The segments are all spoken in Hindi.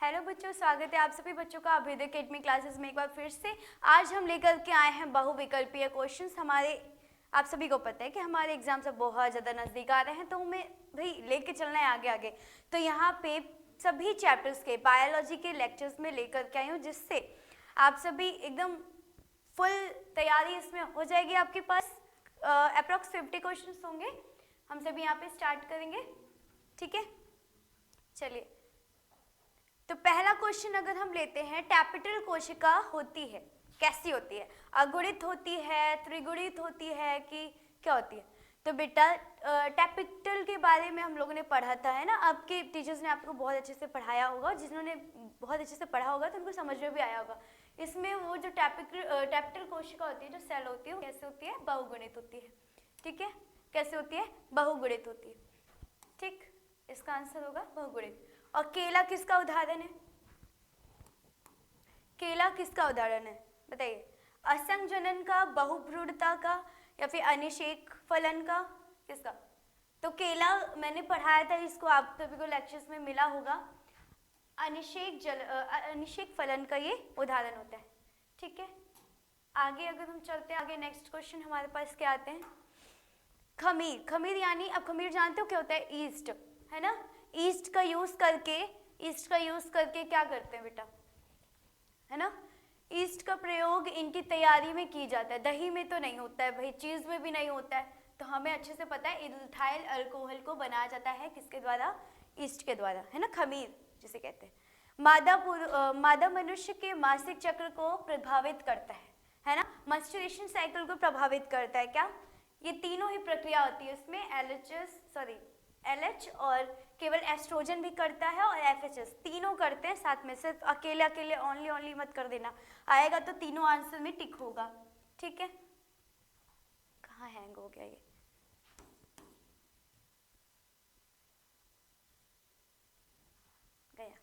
हेलो बच्चों, स्वागत है आप सभी बच्चों का अभ्युदय अकेडमी क्लासेस में एक बार फिर से। आज हम लेकर के आए हैं बहुविकल्पीय क्वेश्चंस। हमारे आप सभी को पता है कि हमारे एग्जाम से बहुत ज़्यादा नज़दीक आ रहे हैं, तो हमें भाई लेके चलना है आगे आगे। तो यहाँ पे सभी चैप्टर्स के बायोलॉजी के लेक्चर्स में लेकर के आई हूँ, जिससे आप सभी एकदम फुल तैयारी इसमें हो जाएगी। आपके पास अप्रॉक्स 50 क्वेश्चन होंगे। हम सभी यहाँ पे स्टार्ट करेंगे, ठीक है। चलिए, तो पहला क्वेश्चन अगर हम लेते हैं, टैपिटल कोशिका होती है, कैसी होती है? अगुणित होती है, त्रिगुणित होती है कि क्या होती है? तो बेटा टैपिटल के बारे में हम लोगों ने पढ़ा था, है ना। आपके टीचर्स ने आपको बहुत अच्छे से पढ़ाया होगा, जिन्होंने बहुत अच्छे से पढ़ा होगा तो उनको समझ में भी आया होगा। इसमें वो जो टैपिटल कोशिका होती है, जो सेल होती है, वो कैसे होती है? बहुगुणित होती है, ठीक है। कैसे होती है? बहुगुणित होती है, ठीक। इसका आंसर होगा बहुगुणित। और केला किसका उदाहरण है? केला किसका उदाहरण है बताइए? असंजनन का, बहुभ्रूणता का, या फिर अनिषेक फलन का? किसका? तो केला मैंने पढ़ाया था, इसको आप सभी को लेक्चर्स में मिला होगा। अनिषेक फलन का ये उदाहरण होता है, ठीक है। आगे अगर हम चलते हैं, आगे नेक्स्ट क्वेश्चन हमारे पास क्या आते हैं? खमीर। खमीर यानी, अब खमीर जानते हो क्या होता है? ईस्ट, है ना। ईस्ट का यूज करके क्या करते हैं बेटा, है ना। ईस्ट का प्रयोग इनकी तैयारी में की जाता है। दही में तो नहीं होता है भाई, चीज में भी नहीं होता है, तो हमें अच्छे से पता है इथाइल अल्कोहल को बनाया जाता है किसके द्वारा? ईस्ट के द्वारा, है ना। खमीर जिसे कहते हैं। मादा मनुष्य के मासिक चक्र को प्रभावित करता है ना। मेंस्ट्रुएशन साइकिल को प्रभावित करता है क्या? ये तीनों ही प्रक्रिया होती है उसमें। LH और केवल एस्ट्रोजन भी करता है, और FHS, तीनों करते हैं साथ में। सिर्फ अकेले ओनली मत कर देना, आएगा तो तीनों आंसर में टिक होगा, ठीक है। कहाँ हैंग हो गया ये? गया।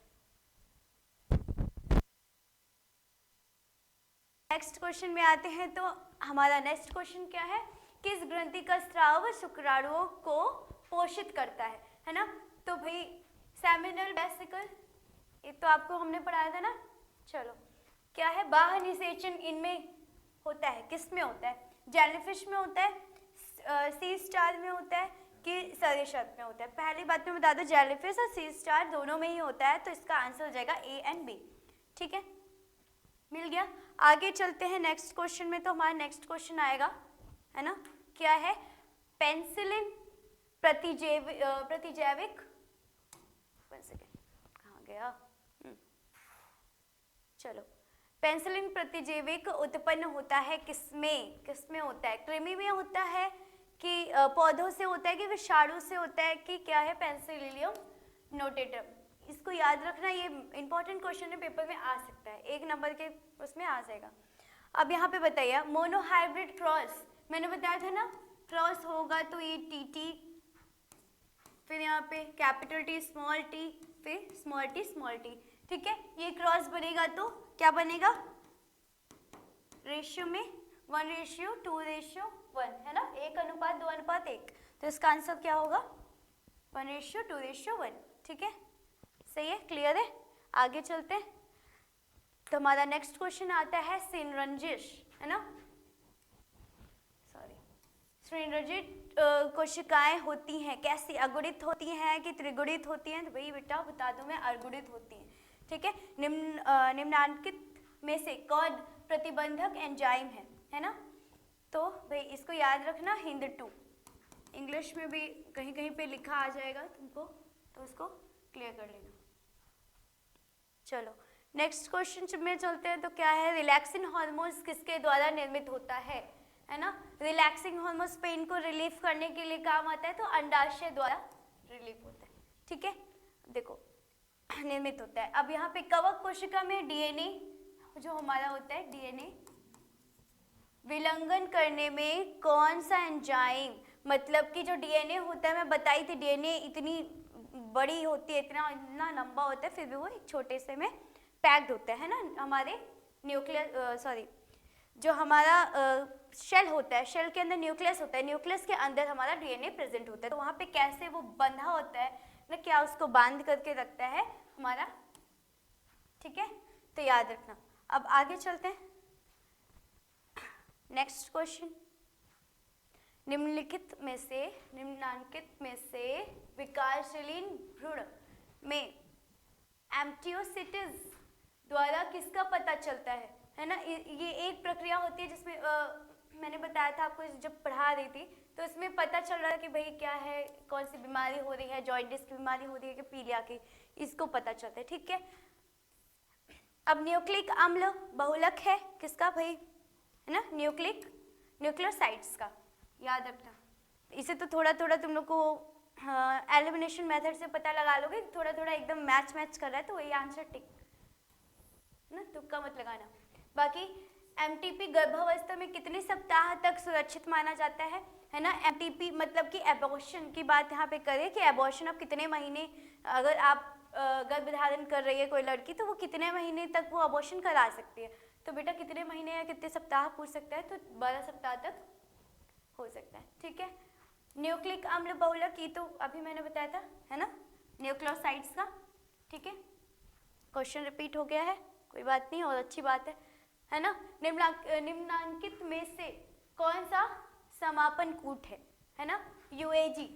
नेक्स्ट क्वेश्चन में आते हैं। तो हमारा नेक्स्ट क्वेश्चन क्या है? किस ग्रंथि का स्राव शुक्राणुओं को पोषित करता है ना। तो भाई सेमिनल वेसिकल, ये तो आपको हमने पढ़ाया था ना। चलो, क्या है? बाह्य निषेचन इनमें होता है, किस में होता है? जेलीफिश में होता है, सी स्टार में होता है कि सरीसृप में होता है? पहली बात में बता दो, जेलीफिश और सी स्टार दोनों में ही होता है, तो इसका आंसर हो जाएगा A and B, ठीक है। मिल गया। आगे चलते हैं नेक्स्ट क्वेश्चन में। तो हमारा नेक्स्ट क्वेश्चन आएगा, है ना, क्या है? पेनिसिलिन प्रतिजैविक, कहाँ गया? चलो, पेनिसिलिन प्रतिजैविक उत्पन्न होता है किसमें होता है? कृमि में होता है कि पौधों से होता है कि विषाणु से होता है कि क्या है? Penicillium notatum. इसको याद रखना, ये इंपॉर्टेंट क्वेश्चन है, पेपर में आ सकता है, 1 नंबर के उसमें आ जाएगा। अब यहाँ पे बताइए, मोनोहाइब्रिड क्रॉस, मैंने बताया था ना, क्रॉस होगा तो ये TT, फिर यहाँ पे कैपिटल T स्मॉल t, फिर स्मॉल t, ठीक है। ये क्रॉस बनेगा तो क्या बनेगा? रेशियो में 1:2:1, है ना, 1:2:1। तो इसका आंसर क्या होगा? 1:2:1, ठीक है। सही है, क्लियर है। आगे चलते हैं। तो हमारा नेक्स्ट क्वेश्चन आता है सिनरंजिश, है ना। सिनरंजित कोशिकाएं होती हैं कैसी? अगुणित होती हैं कि त्रिगुणित होती हैं? तो भाई बेटा बता दूं मैं, अगुणित होती हैं, ठीक है। निम्नांकित में से कौन प्रतिबंधक एंजाइम है ना। तो भाई इसको याद रखना, हिंद2, इंग्लिश में भी कहीं कहीं पे लिखा आ जाएगा तुमको, तो उसको क्लियर कर लेना। चलो, नेक्स्ट क्वेश्चन में चलते हैं। तो क्या है? रिलैक्सिंग हार्मोन्स किसके द्वारा निर्मित होता है ना। रिलैक्सिंग हार्मोन्स पेन को रिलीफ करने के लिए काम आता है, तो अंडाशय द्वारा रिलीफ होता है, ठीक है। देखो, निर्मित होता है। अब यहाँ पे कवक कोशिका में DNA जो हमारा होता है, DNA विलंघन करने में कौन सा एंजाइम, मतलब कि जो DNA होता है, मैं बताई थी DNA इतनी बड़ी होती है, इतना लंबा होता है, फिर भी वो एक छोटे से में पैक्ड होता है ना। हमारे न्यूक्लियस जो हमारा शेल होता है, शेल के अंदर न्यूक्लियस होता है, न्यूक्लियस के अंदर हमारा DNA प्रेजेंट होता है। तो वहाँ पे कैसे वो बंधा होता है ना, क्या उसको बांध करके रखता है हमारा तो याद रखना। अब आगे चलते हैं, नेक्स्ट क्वेश्चन। निम्नलिखित में से विकासशील भ्रूण में एम्ब्रियोसिस द्वारा किसका पता चलता है ना। ये एक प्रक्रिया होती है जिसमें मैंने बताया था आपको जब पढ़ा रही थी, तो इसमें पता चल रहा है कि भाई क्या है, कौन सी बीमारी हो रही है, जॉइंटिस की बीमारी हो रही है कि पीलिया की, इसको पता चलता है। ठीक है, अब न्यूक्लिक अम्ल बहुलक है किसका भाई, है ना, न्यूक्लियोसाइड्स का, याद रखना। इसे तो थोड़ा थोड़ा तुम लोग को एलिमिनेशन मेथड से पता लगा लोगे, थोड़ा थोड़ा एकदम मैच कर रहा है तो वही आंसर टिक ना, तुक्का मत लगाना। बाकी एमटीपी गर्भावस्था में कितने सप्ताह तक सुरक्षित माना जाता है ना। एमटीपी मतलब कि एबॉर्शन की बात यहाँ पे करें कि एबॉर्शन अब कितने महीने, अगर आप गर्भधारण कर रही है कोई लड़की तो वो कितने महीने तक वो अबॉर्शन करा सकती है। तो बेटा कितने महीने या कितने सप्ताह पूछ सकता है, तो 12 सप्ताह तक हो सकता है। ठीक है, न्यूक्लिक अम्ल बहुलक, ये तो अभी मैंने बताया था, है ना, न्यूक्लियोसाइड्स का। ठीक है, क्वेश्चन रिपीट हो गया है, कोई बात नहीं, और अच्छी बात है ना। निम्नांकित में से कौन सा समापन कूट है ना, यूएजी।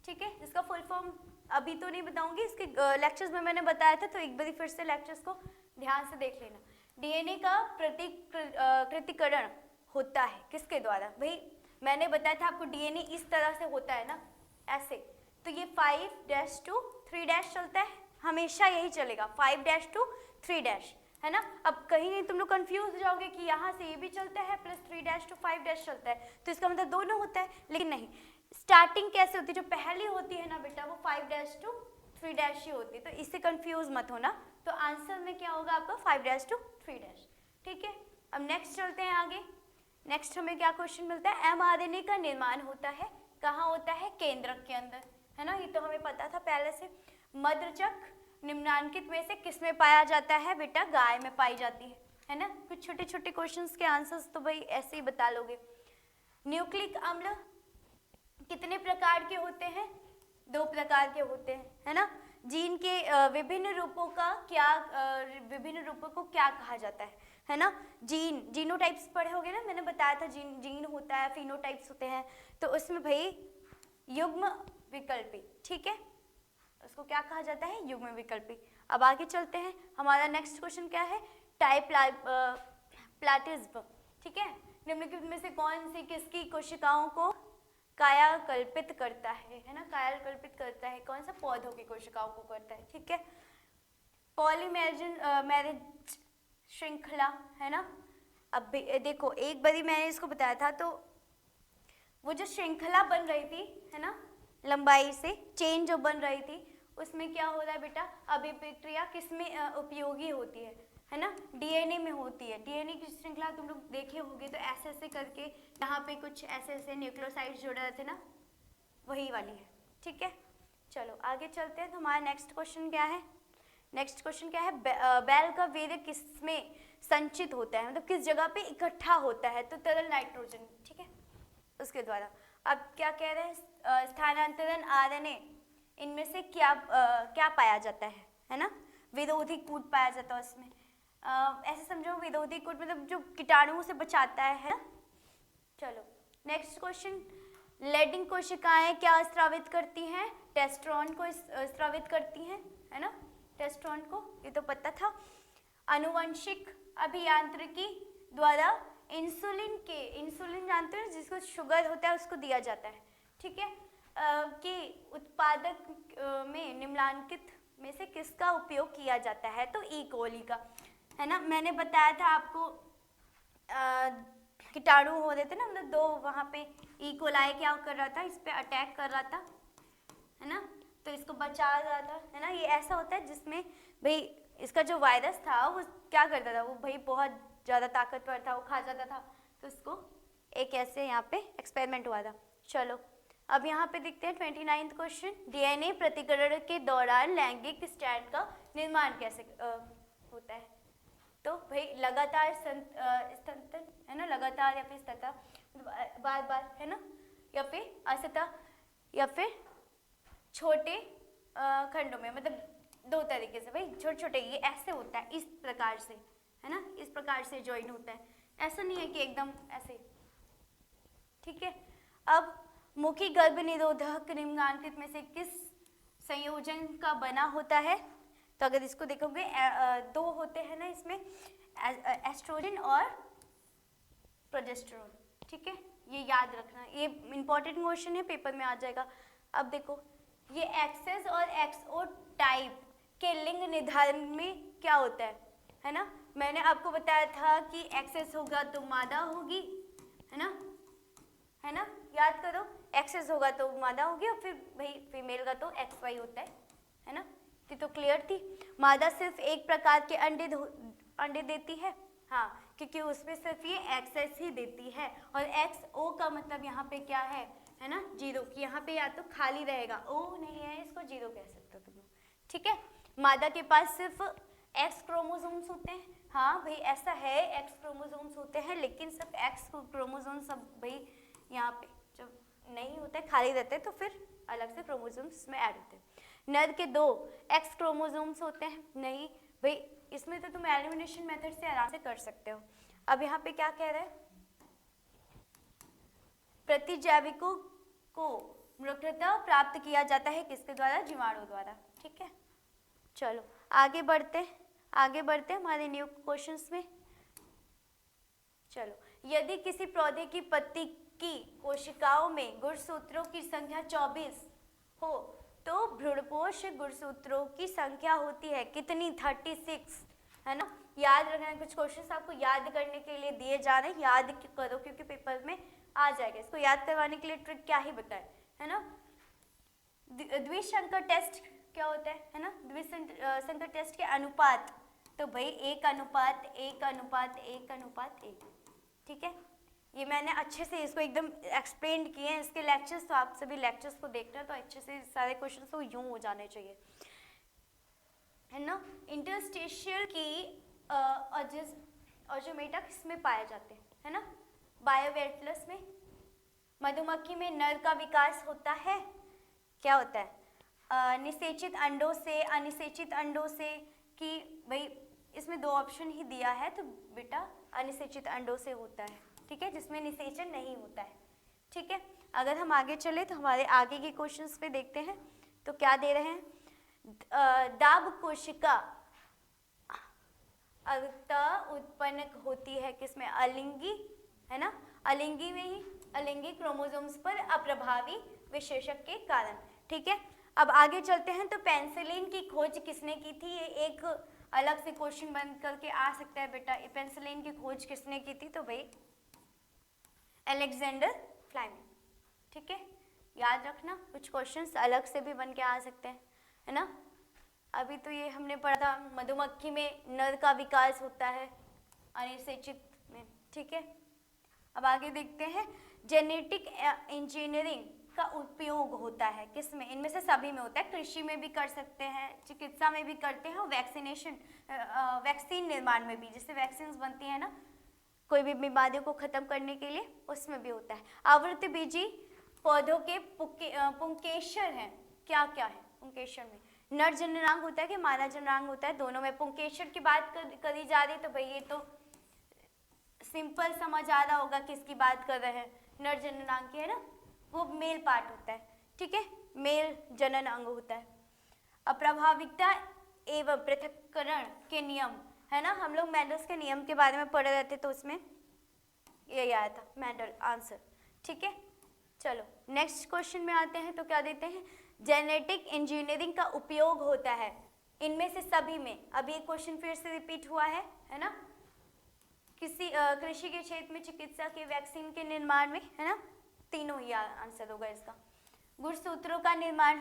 ठीक है, इसका फुल फॉर्म अभी तो नहीं बताऊंगी, इसके लेक्चर्स में मैंने बताया था, तो एक बार फिर से लेक्चर्स को ध्यान से देख लेना। डीएनए का प्रतिकृतिकरण होता है किसके द्वारा, भाई मैंने बताया था आपको डीएनए इस तरह से होता है ना, ऐसे, तो ये 5' to 3' चलता है, हमेशा यही चलेगा, 5' to 3' है ना। अब कहीं नहीं तुम लोग कंफ्यूज हो जाओगे कि यहाँ से ये भी चलता है प्लस 3' to 5' चलता है, तो इसका मतलब दोनों होता है, लेकिन नहीं, स्टार्टिंग कैसे होती है, जो पहली होती है ना बेटा वो 5' to 3' ही होती है, तो इससे कंफ्यूज मत होना। तो आंसर में क्या होगा आपका 5' to 3'। ठीक है, अब नेक्स्ट चलते हैं आगे। नेक्स्ट हमें क्या क्वेश्चन मिलता है, एमआरएनए का निर्माण होता है कहाँ होता है, केंद्रक के अंदर, है ना, ये तो हमें पता था पहले से। मध्यचक निम्नांकित में से किसमें पाया जाता है, बेटा गाय में पाई जाती है ना। कुछ छोटे छोटे क्वेश्चंस के आंसर्स तो भाई ऐसे ही बता लोगे। न्यूक्लिक अम्ल कितने प्रकार के होते हैं, 2 प्रकार के होते हैं, है ना। जीन के विभिन्न रूपों को क्या कहा जाता है ना। जीनोटाइप्स पढ़े होगे ना, मैंने बताया था जीन होता है, फिनोटाइप्स होते हैं, तो उसमें भाई युग्म विकल्पी। ठीक है, उसको क्या कहा जाता है, युग्म विकल्पी। अब आगे चलते हैं, हमारा नेक्स्ट क्वेश्चन क्या है, प्लाटिज्म। ठीक है, निम्नलिखित में से कौन सी किसकी कोशिकाओं को कायाकल्पित करता है ना, कायाकल्पित करता है, कौन सा, पौधों की कोशिकाओं को करता है। ठीक है, पॉलीमेरिज श्रृंखला, है ना। अब देखो एक बारी मैंने इसको बताया था, तो वो जो श्रृंखला बन रही थी, है ना, लंबाई से चेन जो बन रही थी, उसमें क्या हो रहा है बेटा, अभिप्रक्रिया किसमें उपयोगी होती है ना, डीएनए में होती है। डीएनए की श्रृंखला तुम लोग देखे होंगे, तो ऐसे ऐसे करके यहाँ पे कुछ ऐसे ऐसे न्यूक्लियोसाइड्स जुड़ रहे थे ना, वही वाली है। ठीक है, चलो आगे चलते हैं, तो हमारा नेक्स्ट क्वेश्चन क्या है, नेक्स्ट क्वेश्चन क्या है, बैल का वीर्य किसमें संचित होता है, मतलब किस जगह पे इकट्ठा होता है, तो तरल नाइट्रोजन, ठीक है, उसके द्वारा। अब क्या कह रहे हैं, स्थानांतरण आरएनए, इनमें से क्या पाया जाता है ना, विरोधी कूट पाया जाता है उसमें। ऐसे समझो, विरोधी कूट मतलब जो कीटाणुओं से बचाता है ना। चलो नेक्स्ट क्वेश्चन, लेडिंग कोशिकाएं क्या स्रावित करती हैं, टेस्टोस्टेरोन को स्रावित करती हैं, है ना, टेस्टोस्टेरोन को, ये तो पता था। आनुवंशिक अभियांत्रिकी द्वारा इंसुलिन जानते हैं, जिसको शुगर होता है उसको दिया जाता है। ठीक है, कि उत्पादक में निम्नलिखित में से किसका उपयोग किया जाता है, तो ई कोली का, है ना। मैंने बताया था आपको कीटाणु हो रहे थे ना, मतलब 2 वहाँ पे ई कोलाई क्या कर रहा था, इस पे अटैक कर रहा था, है ना, तो इसको बचा रहा था, है ना। ये ऐसा होता है जिसमें भाई इसका जो वायरस था वो क्या करता था, वो भाई बहुत ज़्यादा ताकतवर था, वो खा जाता था, तो इसको एक ऐसे यहाँ पे एक्सपेरिमेंट हुआ था। चलो अब यहाँ पे देखते हैं 29th क्वेश्चन, डीएनए प्रतिकरण के दौरान लैंगिक स्टैंड का निर्माण कैसे होता है, तो भाई लगातार स्तंतन, है ना, लगातार या फिर सतह बार बार, है ना, या फिर असतः, या फिर छोटे खंडों में, मतलब दो तरीके से भाई, छोटे छोटे, ये ऐसे होता है इस प्रकार से, है ना, इस प्रकार से ज्वाइन होता है, ऐसा नहीं है कि एकदम ऐसे, ठीक है। अब मुखी गर्भ निरोधक निम्नलिखित में से किस संयोजन का बना होता है? तो अगर इसको देखोगे दो होते हैं ना इसमें, एस्ट्रोजन और प्रोजेस्टेरोन, ठीक है, ये याद रखना, ये इंपॉर्टेंट क्वेश्चन है, पेपर में आ जाएगा। अब देखो ये एक्सेस और एक्सओ टाइप के लिंग निर्धारण में क्या होता है ना, मैंने आपको बताया था कि एक्सेस होगा तो मादा होगी, है ना, याद करो, एक्सेस होगा तो मादा होगी और फिर भाई फीमेल का तो एक्स वाई होता है ना, तो क्लियर थी। मादा सिर्फ एक प्रकार के अंडे देती है, हाँ, क्योंकि उसमें सिर्फ ये एक्सेस ही देती है, और एक्स ओ का मतलब यहाँ पे क्या है ना, जीरो, कि यहाँ पे या तो खाली रहेगा, ओ नहीं है, इसको जीरो कह सकते हो तुम लोग, ठीक है। मादा के पास सिर्फ एक्स क्रोमोसोम्स होते हैं, हाँ भाई ऐसा है, एक्स क्रोमोसोम्स होते हैं, लेकिन सिर्फ एक्स क्रोमोसोम्स सब भाई यहाँ पे जब नहीं होता है, खाली रहते हैं, तो फिर अलग से क्रोमोसोम्स में ऐड होते हैं। नर के 2 एक्स क्रोमोसोम्स होते हैं, नहीं भाई, इसमें तो तुम एलिमिनेशन मेथड से आराम से कर सकते हो। अब यहाँ पे क्या कह रहे हैं, प्रतिजैविकों को मृतता प्राप्त किया जाता है किसके द्वारा? जीवाणु द्वारा, ठीक है। चलो आगे बढ़ते हमारे न्यू क्वेश्चंस में। चलो, यदि किसी पौधे की पत्ती की कोशिकाओं में गुणसूत्रों की संख्या 24 हो तो भ्रूणपोष गुणसूत्रों की संख्या होती है कितनी? 36, है ना। याद रखना है, कुछ क्वेश्चंस आपको याद करने के लिए दिए जा रहे हैं, याद करो क्योंकि पेपर में आ जाएगा। इसको याद करवाने के लिए ट्रिक क्या ही बताए, है ना। द्विसंकर टेस्ट क्या होता है ना, द्विसंकर टेस्ट के अनुपात, तो भाई 1:1:1:1:1, ठीक है। ये मैंने अच्छे से इसको एकदम एक्सप्लेन किए हैं, इसके लेक्चर्स, तो आप सभी लेक्चर्स को देखना, तो अच्छे से सारे क्वेश्चन तो यूं हो जाने चाहिए, है ना। इंटरस्टिशियल की ऑजोमेटा किसमें पाए जाते हैं, है ना, बायोवेटलस में। मधुमक्खी में नर का विकास होता है, क्या होता है? निषेचित अंडों से, अनिषेचित अंडों से, कि भाई इसमें 2 ऑप्शन ही दिया है, तो बेटा अनिषेचित अंडों से होता है, ठीक है, जिसमें निषेचन नहीं होता है, ठीक है। अगर हम आगे चले तो हमारे आगे के क्वेश्चंस पे देखते हैं, तो क्या दे रहे हैं, दाब कोशिका अंततः उत्पन्न होती है किसमें? अलिंगी, है ना, अलिंगी में ही, अलिंगी क्रोमोसोम्स पर अप्रभावी विशेषक के कारण, ठीक है। अब आगे चलते हैं, तो पेनिसिलिन की खोज किसने की थी? ये एक अलग से क्वेश्चन बन करके आ सकता है बेटा, पेनिसिलिन की खोज किसने की थी? तो भाई अलेक्जेंडर फ्लेमिंग, ठीक है, याद रखना, कुछ क्वेश्चंस अलग से भी बन के आ सकते हैं, है ना। अभी तो ये हमने पढ़ा था, मधुमक्खी में नर का विकास होता है अनिषेचित में, ठीक है। अब आगे देखते हैं, जेनेटिक इंजीनियरिंग का उपयोग होता है किसमें? इनमें से सभी में होता है, कृषि में भी कर सकते हैं, चिकित्सा में भी करते हैं, और वैक्सीन निर्माण में भी, जैसे वैक्सीन बनती है ना कोई भी बीमारियों को खत्म करने के लिए, उसमें भी होता है। आवृतबीजी पौधों के पुंकेसर हैं, क्या क्या है पुंकेसर में? नर जननांग होता है कि मादा जननांग होता है? दोनों में। पुंकेसर की बात करी जा रही है, तो भाई ये तो सिंपल समझ आ रहा होगा किसकी बात कर रहे हैं, नर जननांग की, है ना, वो मेल पार्ट होता है, ठीक है, मेल जनन अंग होता है। अप्रभाविकता एवं पृथक्करण के नियम, है ना, हम लोग मेंडल्स के नियम के बारे में पढ़ रहे थे, तो उसमें यही आया था मेंडल आंसर, ठीक है। चलो नेक्स्ट क्वेश्चन में आते हैं, तो क्या देते हैं, जेनेटिक इंजीनियरिंग का उपयोग होता है इनमें से सभी में। अब ये क्वेश्चन फिर से रिपीट हुआ है ना, किसी कृषि के क्षेत्र में, चिकित्सा के, वैक्सीन के निर्माण में, है ना, तीनों ही आंसर होगा इसका। गुणसूत्रों का निर्माण,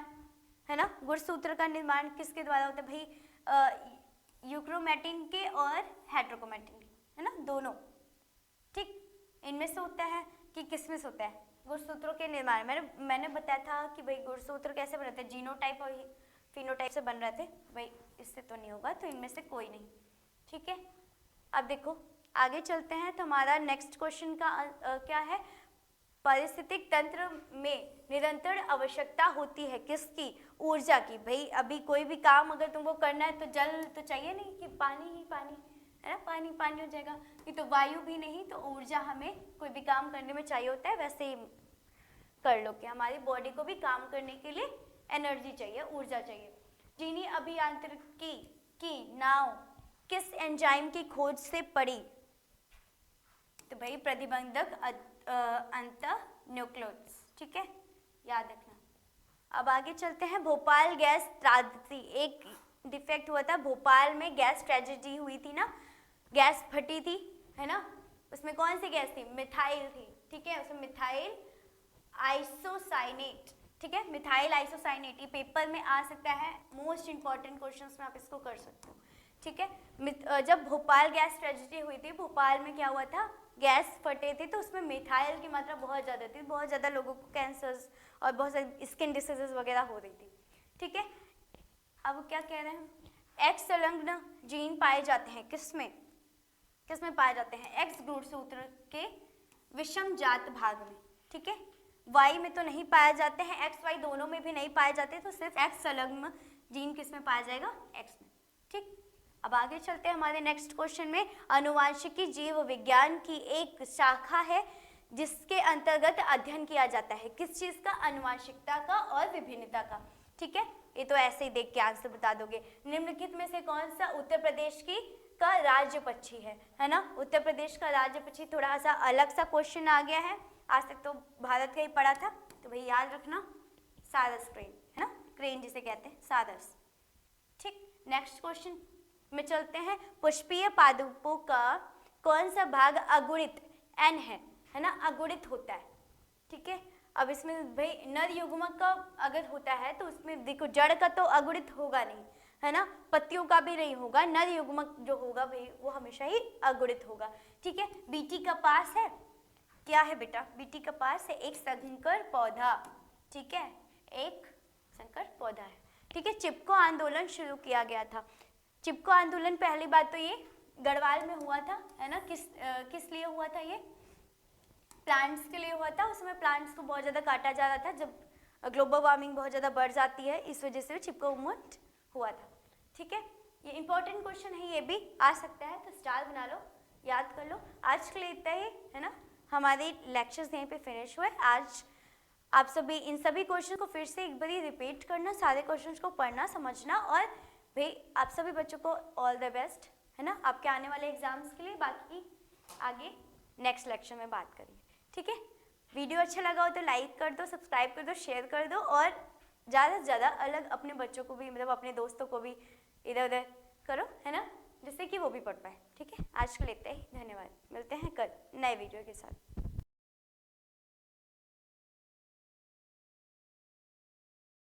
है ना, गुणसूत्र का निर्माण किसके द्वारा होता है? भाई यूक्रोमेटिन के और हेट्रोक्रोमेटिन के, है ना, दोनों, ठीक, इनमें से होता है कि किसमें से होता है? गुणसूत्रों के निर्माण। मैंने बताया था कि भाई गुणसूत्र कैसे बनते हैं, जीनोटाइप और फिनोटाइप से बन रहे थे, भाई इससे तो नहीं होगा, तो इनमें से कोई नहीं, ठीक है। अब देखो आगे चलते हैं, तो हमारा नेक्स्ट क्वेश्चन का क्या है, पारिस्थितिक तंत्र में निरंतर आवश्यकता होती है किसकी? ऊर्जा की। भाई अभी कोई भी काम अगर तुमको करना है तो जल तो चाहिए नहीं कि पानी ही पानी, है ना, पानी पानी हो जाएगा, ये तो वायु भी नहीं, तो ऊर्जा हमें कोई भी काम करने में चाहिए होता है। वैसे ही कर लो कि हमारी बॉडी को भी काम करने के लिए एनर्जी चाहिए, ऊर्जा चाहिए। चीनी अभियांत्रिकी की नाव किस एंजाइम की खोज से पड़ी? तो भाई प्रतिबंधक अंतः न्यूक्लियोटाइड्स, ठीक है, याद रखना। अब आगे चलते हैं। भोपाल गैस त्रासदी, एक डिफेक्ट हुआ था भोपाल में, गैस ट्रेजेडी हुई थी ना, गैस फटी थी, है ना, उसमें कौन सी गैस थी? मिथाइल थी, ठीक है, उसमें मिथाइल आइसोसाइनेट, ठीक है, मिथाइल आइसोसाइनेट, ये पेपर में आ सकता है, मोस्ट इंपॉर्टेंट क्वेश्चंस में आप इसको कर सकते हो, ठीक है। जब भोपाल गैस ट्रेजेडी हुई थी, भोपाल में क्या हुआ था, गैस फटे थे, तो उसमें मिथाइल की मात्रा बहुत ज़्यादा थी, बहुत ज़्यादा लोगों को कैंसर्स और बहुत सारी स्किन डिसीजेज वगैरह हो रही थी, ठीक है। अब क्या कह रहे हैं, एक्स संलग्न जीन पाए जाते हैं किसमें, किसमें पाए जाते हैं? एक्स गुणसूत्र के विषम जात भाग में, ठीक है, वाई में तो नहीं पाए जाते हैं, एक्स वाई दोनों में भी नहीं पाए जाते, तो सिर्फ एक्स संलग्न जीन किसमें पाया जाएगा? एक्स में, ठीक। अब आगे चलते हैं हमारे नेक्स्ट क्वेश्चन में। अनुवांशिकी जीव विज्ञान की एक शाखा है जिसके अंतर्गत अध्ययन किया जाता है, किस चीज का? अनुवांशिकता का और विभिन्नता का, ठीक है, ये तो ऐसे ही देख के आंसर बता दोगे। निम्नलिखित में से कौन सा उत्तर प्रदेश की का राज्य पक्षी है ना, उत्तर प्रदेश का राज्य पक्षी, थोड़ा सा अलग सा क्वेश्चन आ गया है, आज तक तो भारत का ही पढ़ा था, तो भाई याद रखना, सारस क्रेन, है ना, क्रेन जिसे कहते हैं, सारस, ठीक। नेक्स्ट क्वेश्चन में चलते हैं। पुष्पीय पादपों का कौन सा भाग अगुणित एन है ना, अगुणित होता है, ठीक है। अब इसमें भाई नर युग्मक का अगर होता है तो उसमें देखो जड़ का तो अगुणित होगा नहीं, है ना, पत्तियों का भी नहीं होगा, नर युग्मक जो होगा भाई वो हमेशा ही अगुणित होगा, ठीक है। बीटी कपास है, क्या है बेटा? बीटी कपास है एक संकर पौधा, ठीक है, एक संकर पौधा है, ठीक है। चिपको आंदोलन शुरू किया गया था, चिपको आंदोलन पहली बात तो ये गढ़वाल में हुआ था, है ना, किस लिए हुआ था? ये प्लांट्स के लिए हुआ था, उसमें प्लांट्स को बहुत ज़्यादा काटा जा रहा था, जब ग्लोबल वार्मिंग बहुत ज़्यादा बढ़ जाती है, इस वजह से चिपको मूवमेंट हुआ था, ठीक है। ये इंपॉर्टेंट क्वेश्चन है, ये भी आ सकता है, तो स्टार बना लो, याद कर लो। आज के लिए इतना ही, है ना, हमारे लेक्चर्स यहीं पे फिनिश हुए। आज आप सभी इन सभी क्वेश्चन को फिर से एक बार रिपीट करना, सारे क्वेश्चन को पढ़ना समझना, और भाई आप सभी बच्चों को ऑल द बेस्ट, है ना, आपके आने वाले एग्जाम्स के लिए। बाकी आगे नेक्स्ट लेक्चर में बात करेंगे, ठीक है। वीडियो अच्छा लगा हो तो लाइक कर दो, सब्सक्राइब कर दो, शेयर कर दो, और ज़्यादा से ज़्यादा अलग अपने बच्चों को भी, मतलब अपने दोस्तों को भी इधर उधर करो, है ना, जिससे कि वो भी पढ़ पाए, ठीक है। आज के लिए इतना ही, धन्यवाद, मिलते हैं कल नए वीडियो के साथ।